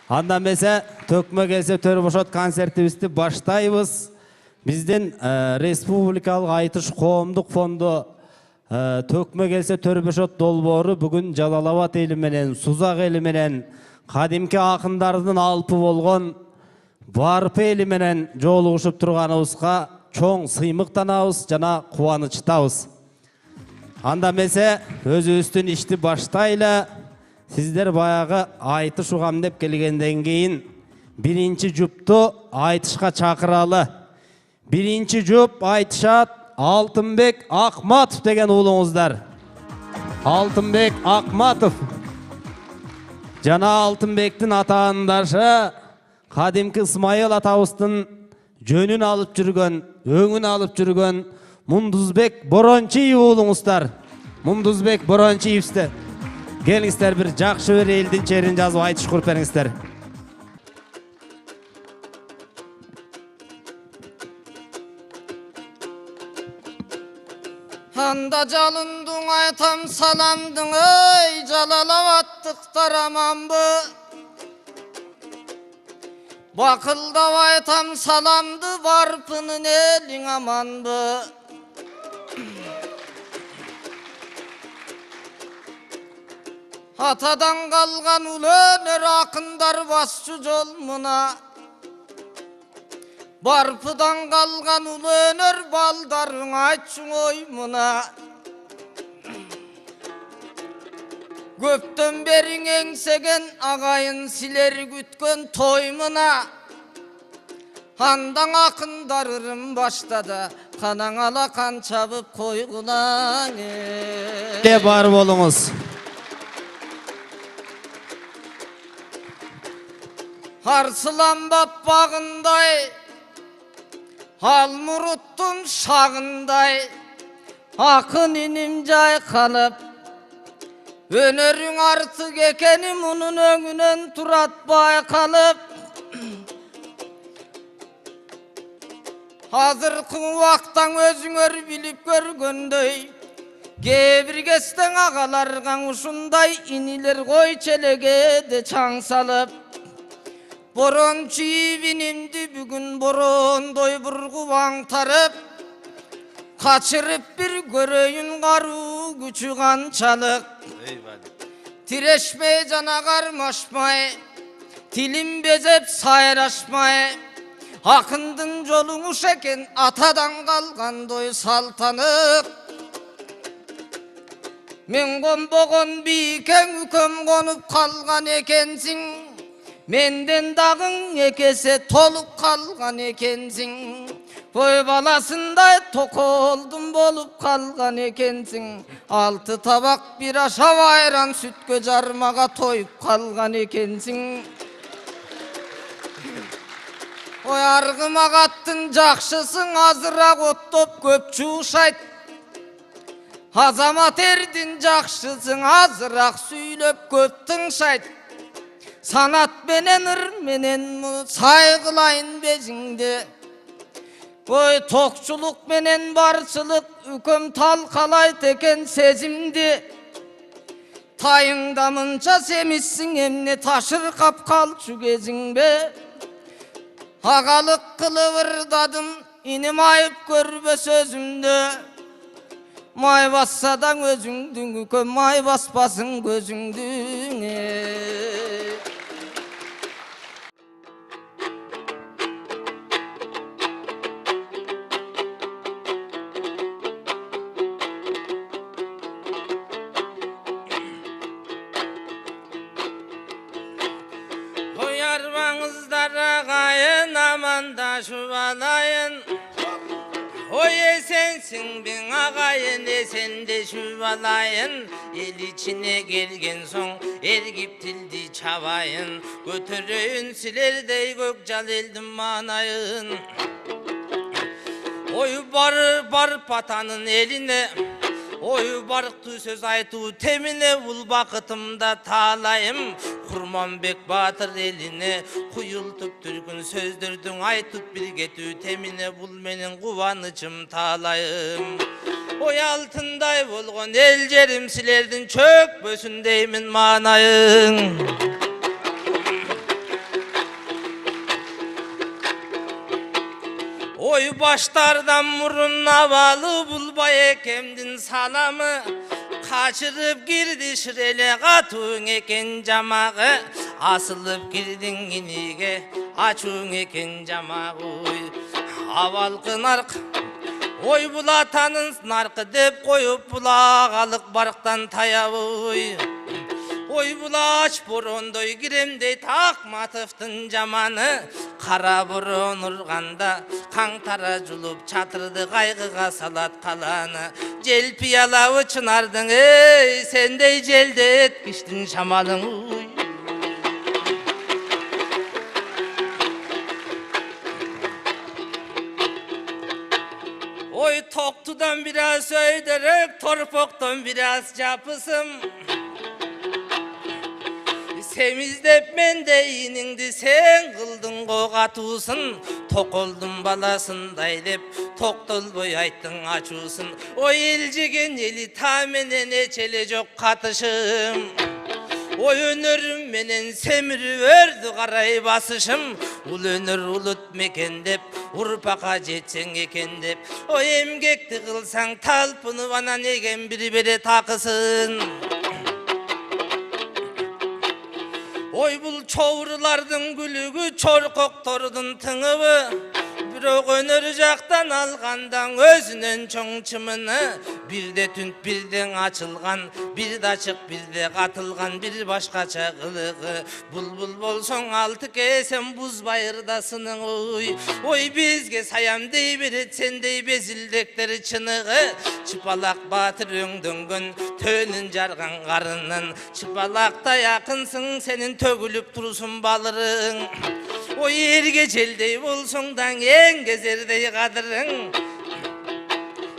Андан бесе төкмө келсе төр бошот концертибизди баштайбыз. Биздин республикалык айтыш коомдук фонду төкмө келсе төр бошот долбоору бүгүн Жалал Абад эли менен, Сузак эли менен, кадимки акындардын алпы болгон Барпы эли менен жолугушуп турганыбызга чоң сыймыктанабыз жана кубанычтабыз. Андан бесе өзүбүздүн ишти баштайлы. Сиздер баягы айтыш угам деп келгенден кийин биринчи жупту айтышка чакыралы. Биринчи жуп айтышат Алтынбек Акматов деген уулуңуздар. Алтынбек Акматов. Жана Алтынбектин атаандашы кадимки Исмайыл атабыздын жөнүн алып жүргөн, өңүн алып жүргөн Мундузбек Борончиев уулуңуздар. Мундузбек Борончиевсти. Келиңиздер бир жакшы бир элдин черин жазып айтыш куруп бериңиздер. Анда жалындың айтам саламдың ой Жалал Абадтыктар аманбы. Бакылдап айтам саламды Барпынын элиң аманбы. Atadan kalgan ulanır akınдар basçı jolmuna. Barpıdan kalgan ulanır baldarın açın oymuna. Köpten berin engsegen agayın siler gütkön toymuna. Handan akındarırım başladı kanan ala kan çabıp koygulan. Ne bar bolunuz? Arslan babbağınday, Halmuruttun şağınday, Akın inim cay kalıp, Önörün artık ekenim onun önünen turatbay kalıp, Hazırkın vaktan özüngör bilip görgöndöy, Gebirgesten ağalargan uşunday, iniler koy çelege de çan salıp, Boronçiyi binimdi bugün borondoy burgu vangtarıp Kaçırıp bir göreyün garu güçü kançalık Tireşmey cana karmaşmay Tilim bezep sayraşmay Akındın jolunu şeken atadan kalgan doy saltanık Men konbogon biken üköm konup kalgan ekensin Menden dağın ekese tolup kalgan ekensin Boy balasınday tok oldum bolup kalgan ekensin Altı tabak bir aşağı ayran süt göz armaga toyup kalgan ekensin Oy argıma kattın jakşısın azırak ottop köpçü uşayt Azamat erdin jakşısın azırak süylöp köptün şayt Sanat menen ır menen mu saygılayın bezingde Oy tokçuluk menen barçılık üköm talkalay teken sezimdi Tayın damınca semişsin emne taşır kapkal şu gezingbe Agalık kılıvırdadım inim ayıp görbe sözümde May bassadan özüngdün üköm may basbasın gözüngdün Arvanızlara amanda şuvalayın Oy esensin ben ağayın esen de şuvalayın El içine gelgen son ergip tildi çavayın Götürün silerdey gökcal eldim manayın Oy bar patanın eline Oy barıktı söz aytı temine bul bakıtımda talayım Kurmanbek Batır eline kuyultup türkün sözdürdün aytıp bir getü temine bul menin kuvanıcım talayım Oy altınday bolgon el jerim silerdin çök bösündeymin manayın Ой başlardan murun havalı bulbay ekemdin salamı Kaçırıp girdi şirele katun eken camağı Asılıp girdin inige açun eken camağı Aval kınark Oy bulatanın narkı dep koyup bulağalık barktan tayavuy Oy bulaç borondoy giremdey takmatıftın jamanı Kara boron urganda kаңтара julup çatırdı kaygıga salat kalanı Jel piyalağı çınardın ey sendey jelde etkiştin şamalın uy Oy toktudan biraz öyderek torpoktan biraz yapısım Semizdep mende iningdi sen kıldın kokatusun Tok oldun balasınday dep toktolboy ayttın açusun Oy elcigen eli tamenen eçele jok katışım Oy önörüm menen semirivördü karay basışım Ul önör ulut meken dep urpaka jetsen eken dep Oy emgekti kılsan talpınıp anan egen biri bere takısın Oy bul çoğrulardın gülügü çorkoktordun tıngıbı Bирок өнөр жактан алгандан өзүнөн чоң чымыны Бирде түнт бирден ачылган, бирде ачык бирде катылган бир башкача кылыгы Булбул болсоң алты кесем буз байырдасының ой Ой бизге саям дей берет сендей безилдектер чыныгы Чыпалак батыр өңдөнгөн төнүн жарган карынын Чыпалактай акынсың сенин төгүлүп турсун балырың Oy erge jeldey bolsoңdan eң кезердей кадырың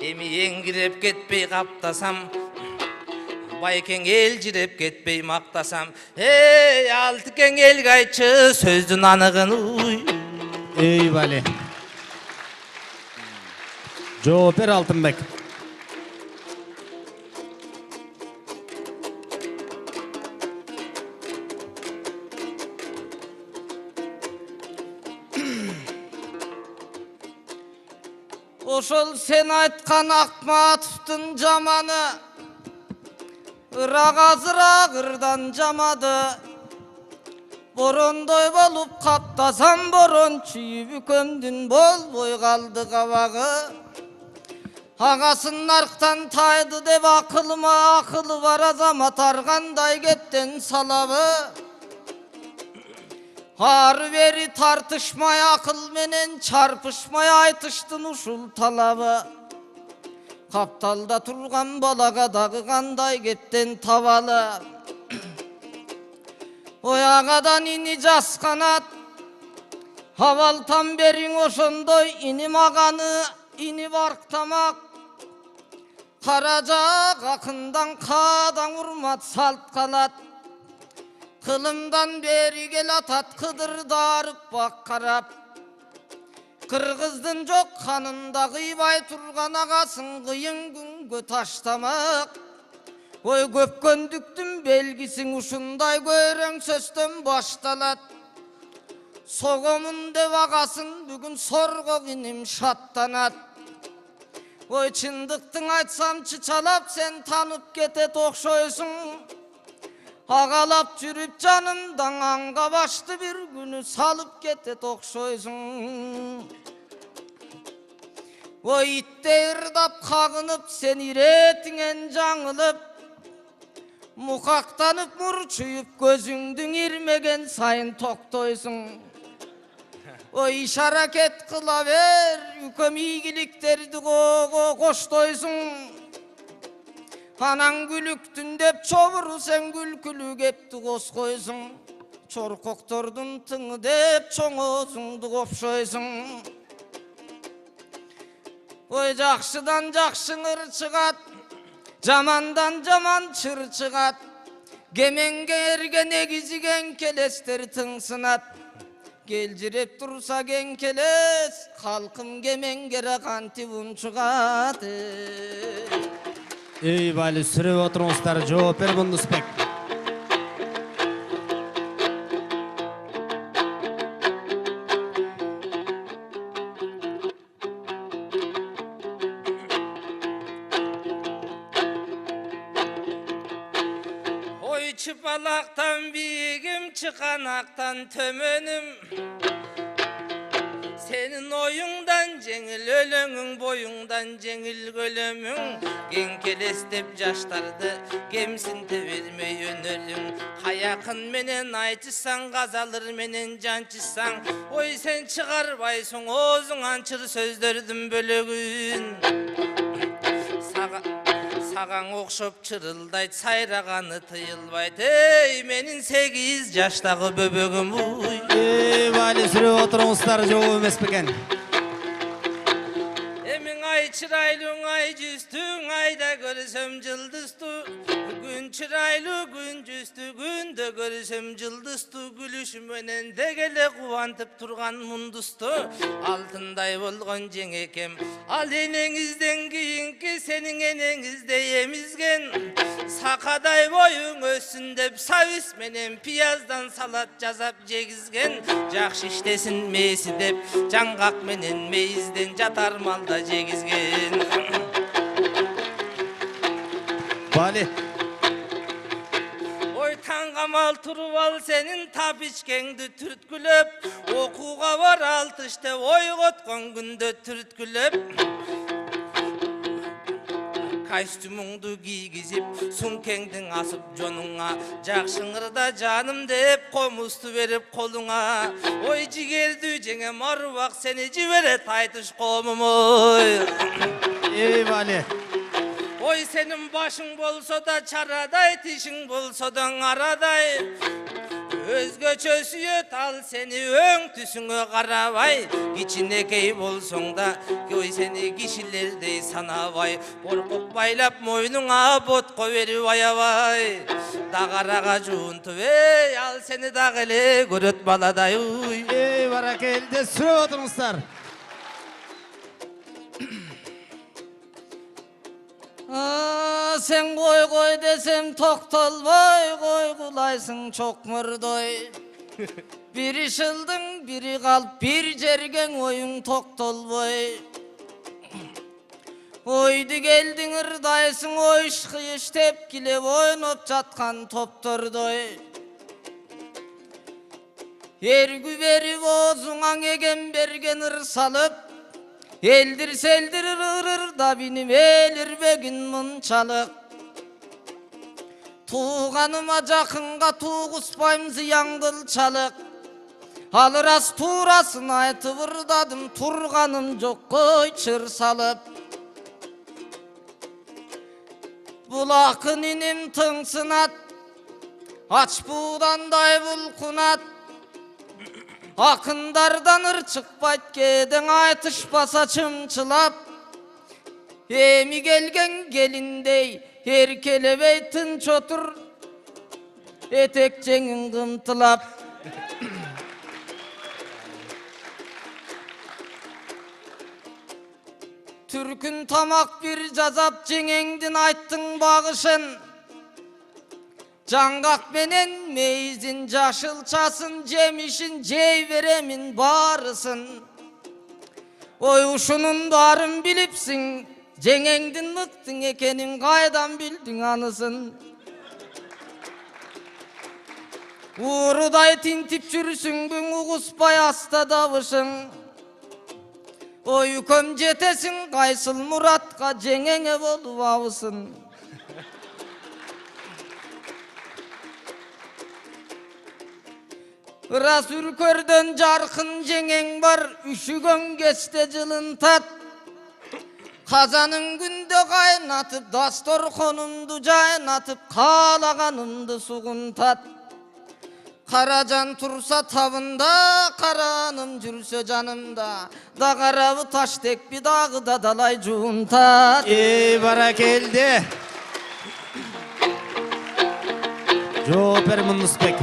Эми эңгиреп кетпей каптасам Байкең элжиреп кетпей мактасам Эй алтыкең элге айтчы сөздүн аныгын уй Ey Vali. Жооп бер Алтынбек. Ошол сен айткан Акматовдун жаманы Ыраак азыраак ырдан жамады Борондой болуп каптасам борон чүйүп үкөмдүн болбой калды кабагы Агасын нарктан тайды деп акылыма акылы бар азамат аргандай кептен салабы Ары бери тартышмай акыл менен чарпышмай айтыштын ушул талабы Капталда турган балага дагы кандай кептен табалы Ой агадан ини жасканат Абалтан бериң ошондой иним аганы ини барктамак Каражак акындан каадаң урмат салт калат Кылымдан бери кел атат кыдырдарып бак карап Кыргыздын жок канында кыйбай турган агасын кыйын күнгө таштамак Ой көпкөндүктүн белгисиң ушундай көрөң сөздөн башталат Согомун деп агасын бүгүн сорго иним шаттанат Ой чындыктың айтсам чычалап сен танып кетет окшойсуң Агалап жүрүп жанымдан аңга башты бир күнү салып кетет окшойсуң Ой иттей ырдап кагынып сен иретиңен жаңылып Мукактанып мурчуюп көзүңдүн ирмеген сайын токтойсуң Ой иш аракет кыла бер үкөм ийгиликтерди коштойсуң Анан күлүктүн деп чобуру сен күлкүлү кепти коскойсуң Чоркоктордун тыңы деп чоңозуңду копшойсуң Ой жакшыдан жакшы ыр чыгат Жамандан жаман чыр чыгат Кемеңге эрген эгизиген келестер тыңсынат Келжиреп турса кен келес Калкым кемеңгере кантип унчугат Ey Vali sürüp oturmuşlar жооп бер Мундусбек. çıpalaktan biğim, çıkanaktan tömönüm. Senin oyundan jеңil ölöңүң, boyundan жеңил көлөмүң. Кеңкелестеп жаштарды кемсинте бермей өнөрүң. Каякын менен айтышсаң, газалыр менен жанчышсаң, ой сен чыгарбайсың оозуң анчыр сөздөрдүн бөлөгүн. Сагаң окшоп чырылдайт, сайраганы тыйылбайт. Эй, менин 8 жаштагы бөбөгүм. Vali sürüp oturmuşlar joğu emes beken. Emin ay çıraylıň ay jüstüň, ayda görsem jıldızdy. Gün çıraylı gün jüstü, günde görsem jıldızdy. Gülüşüm menen degele kuvantıp turgan mundusty. Altınday bolgon jeňekem, al eneňizden kийinki senin eneňizde emizgen. Sakaday boyun össün dep savis menen piyazdan salat jazap jegizgen. Jakşı iştesin meysi dep жаңгак менен мейизден жатар малда жегизген. Vali. Ой таңгамал туруп ал сенин тап ичкеңди түрткүлөп. Окууга бар 6 ойготкон күндө түрткүлөп. Костюмуңду кийгизип, сумкеңдиң асып жонуңа, жакшыңырда жаным деп комусту берип колуңа. Ой жигердүү жеңем арбак сени жиберет айтыш коомум ой. Vali. Ой сенин башың болсо да чарадай, тишиң болсо да арадай. Өзгөчө сүйөт ал сени өң түсүңө карабай. Кичинекей болсоң да ой сени кишилердей санабай. Коркук байлап мойнуңа ботко берип аябай. Дагарага жуунтуп эй ал сени дагы эле көрөт баладай. Barakelde sürüp oturmuşlar. Sen koy desem toktolboy, koygulaysın çok mırdoy. Biri şıldın, biri kalp, bir jergen oyun toktolboy. Oydu geldin ırdaysın, oyş kıyış tepkilep oynop jatkan toptordoy. Ergü berip oğuzungan egen bergen ır salıp, eldir seldir ırır da binim elirбегин мынчалык. Туғаныма жақынға туғыспайм зияңдылчалык. Ал рас турасын айтып ырдадым, турганым жок кой чыр салып. Бул акын иним тыңсынат, ач буудандай булкунат. Akındardan ır çıkpayt kedin aytışpasa çımçılap. Emi gelgen gelindey herkelebey tınç otur, etek jеңin kımtılap. Türkün tamak bir jazap jеңеңдin ayttın bağışın. Жаңгак менен мейизин жашылчасын жемишин жей беремин барысын. Ой ушунун баарын билипсиң, жеңеңдин мыктың экенин кайдан билдиң анысын. Уурудай тинтип жүрсүңбүң, угуспай аста табышың. Ой үкөм жетесиң, кайсыл муратка жеңеңе болуп абысын. Ырас үркөрдөн жаркын жеңең бар, үшүгөн кечте жылынтат. Казанын күндө кайнатып, дасторконумду жайнатып, каалаганымды сугунтат. Каражан турса табында, караным жүрсө жанымда, дагарабы таштекпи дагы да далай жуунтат. Barakelde. Жоper Mundusbek.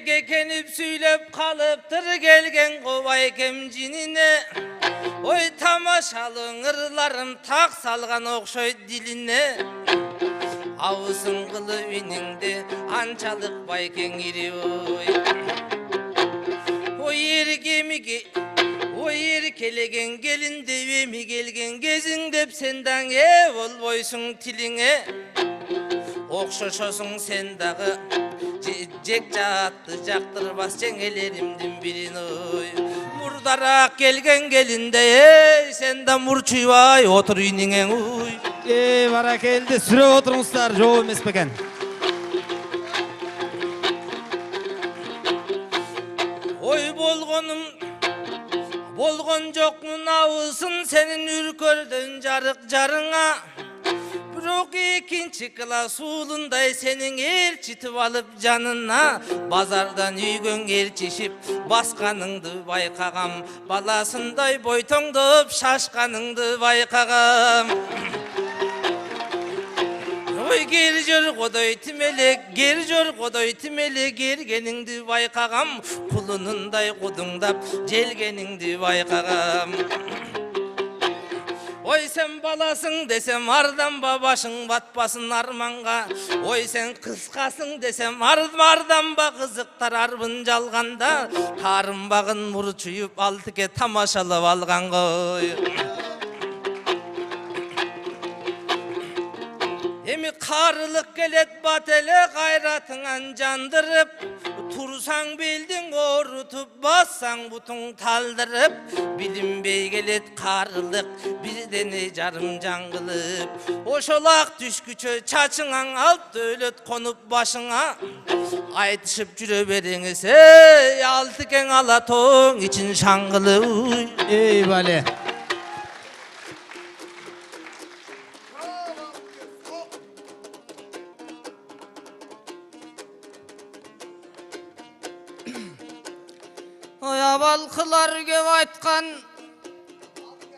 Gekenip süylep kalıptır gelgen kovay kemcinine. Ой тамашалы ыңырларым так салган окшойт дилине. Абысын кылып инеңде анчалык байкең ири ой. Ой эркемиге ой эркелеген келинде эми келген кезиң деп сендаң болбойсуң тилиңе. Окшошосуң сен дагы жек жаатты жактырбас жеңелеримдин бирин ой. Мурдараак келген келинде сен да мурчуйбай отур үйнүңең уй. Баракелди, сүрөп отуруңуздар, жооп эмес бекен. Ой болгон жокмун абысын сенин үркөрдөн жарык жарыңа. Бирок экинчи класс уулундай сенин ээрчитип алып жанына. Базардан үйгөн ээрчишип басканыңды байкагам. Баласындай бойтоңдоп шашканыңды байкагам. Ой гер жор кодой тимелек, гер жор кодой тимелек ергениңди байкагам. Кулунундай кудуңдап желгениңди байкагам. Ой сен баласың десем арданба башың батпасын арманга. Ой сен кыскасың десем арданба кызыктар арбын жалганда. Тарымбагын мурчуюп алтыке тамашалап алганга. Эми карылык келет бат эле кайратыңан жандырып. Турсаң белдиң орутуп, бассаң бутуң талдырып. Билинбей келет карылык, бирдене жарым жаңгылып. Ошолак түшкүчө чачыңаң алып дөөлөт конуп башыңа. Айтышып жүрө береңиз, алтыкең алатоң ичин шаңгылып. Бале. Ой абалкылар кеп айткан,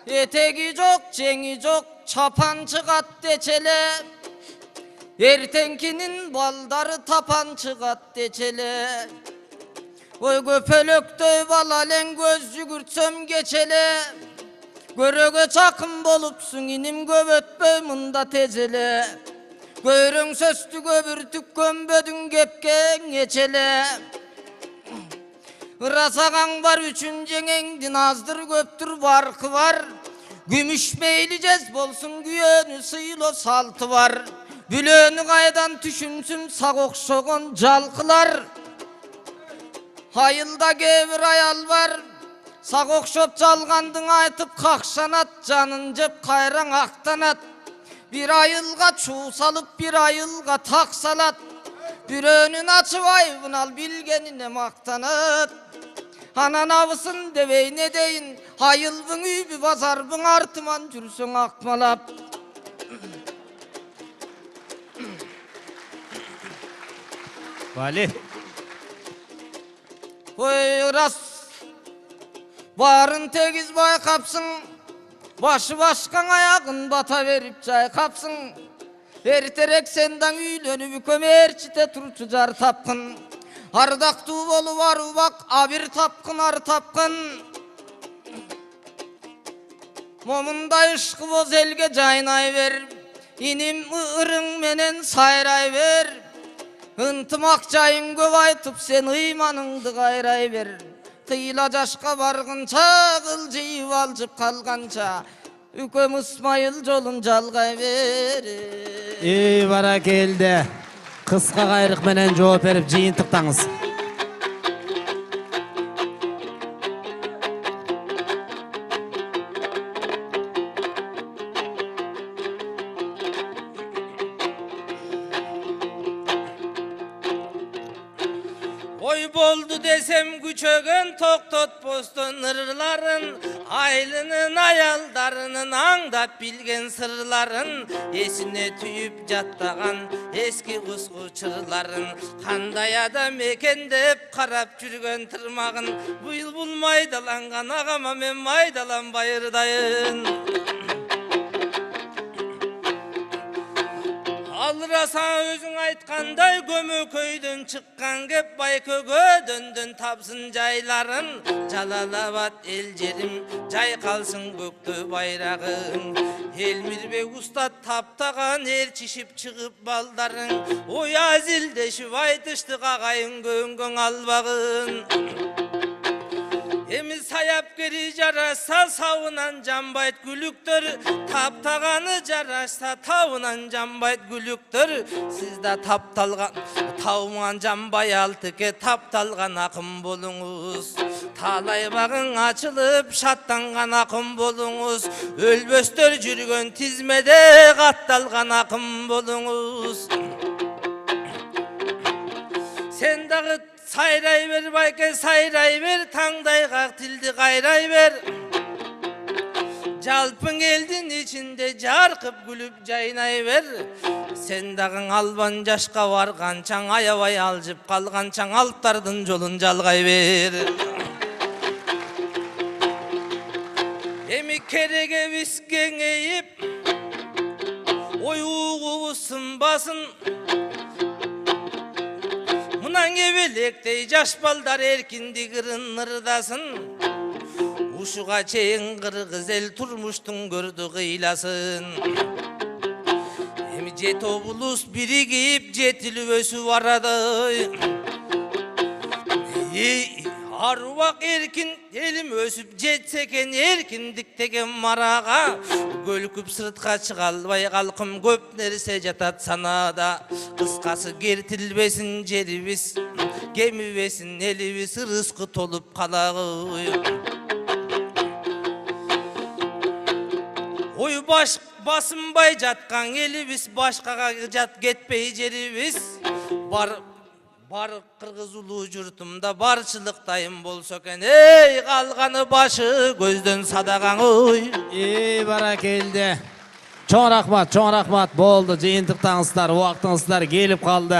этеги жок, жеңи жок, чапан чыгат дечеле. Эртеңкинин балдары тапан чыгат дечеле. Ой көпөлөктөй бала элең көз жүгүртсөм кечеле. Көрөгө чакын болупсуң иним көп өтпөй мында тезеле. Көйрөң сөстү көбүртүп көмбөдүң кепкең эчеле. Ырасагаң бар үчүн жеңеңдин аздыр көптүр баркы бар. Күмүш мейли жез болсун күйөнү сыйло салты бар. Бүлөнү кайдан түшүнсүн сак окшогон жалкылар. Айылда кээ бир аял бар, сак окшоп жалгандың айтып какшанат, жанын жеп кайраң актанат. Бир айылга чуу салып, бир айылга так салат. Бирөөнүн ачыбайбын ал билгенине мактанат. Анан абысын дебей не дейин, айылбың үйбү базарбың артыман жүрсөң акмалап. Вали. Ой рас барын тегиз байкапсың, башы башкаң аягын бата берип жайкапсың. Эртерек сендаң үйлөнүп көмөрчите турчу жар тапкын. Ардактуу болуп арубак, абир тапкын ар тапкын. Момундай ышкы боз элге жайнай бер, иним ырың менен сайрай бер. Ынтымак жайың көп айтып сен ыйманыңды кайрай бер. Кыйла жашка баргынча, кылжыйып алжып калганча, үкөм Ысмайыл жолун жалгай бер. Баракелди. Кыска кайрык менен жооп берип жыйынтыктаңыз. Ой болду десем күчөгөн токтотпостон ырларын, айлынын аялдарынын аңдап билген сырларын, эсине түйүп жаттаган эски куску чырларын, кандай адам экен деп карап жүргөн тырмагын, быйыл бул майдаланган агама мен майдаланбай ырдайын. Alırasa özün aytkanday Gömököyden çıkkan kep Baykөгө döndün tapsın jayların Jalalabad el jerim jay kalsın köktö bayragın Elmirbek usta taptagan erçişip çıkıp baldarın Oy azildeşip aytıştık agayın göngön albagın Emi sayap geri jarasa savunan jambayt gülüktür Taptağanı jarasa tavunan jambayt gülüktür Sizde taptalgan tavunan jambay altıke taptalgan akım bolunuz Talay bagın açılıp şattangan akım bolunuz Ölböstör жүрgön tizmede kattalgan akım bolunuz Sen dağı sayray ver bayke sayray ver Tangday kak tildi kayray ver Jalpın eldin içinde jarkıp gülüp jaynay ver Sen dağın alban jaşka vargançaң Ayabay aljıp kalgançaң Alptardın jolun jalgay ver Emi kerege visken eyip Oy uğubu sınbasın Munan gebelektey jaş baldar erkindi kırınırdasın Uşuğa çeyin kırgız el turmuştun gördü kıylasın Emi jet obulus birigip jetilip ösüp aradı Arvak erkin elim ösüp jetseken erkindik деген maraga Gölküp sırtqa çıgalbay kalkım köp nerse jatat sanada Kıskası gertilbesin jeribis Gemibesin elibis rızkı tolup kalagı Oy baş basınbay jatkan elibis Başkaga jat ketpey jeribis Bar kırgız ulu jurtumda barçılıktayım bolsa eken Ey kalganı başı gözden sadagan oy Barakeldi. Çoğun rahmat, boldu. Jıyıntıktаңыздар, uaqtыңыздар kelip kaldı.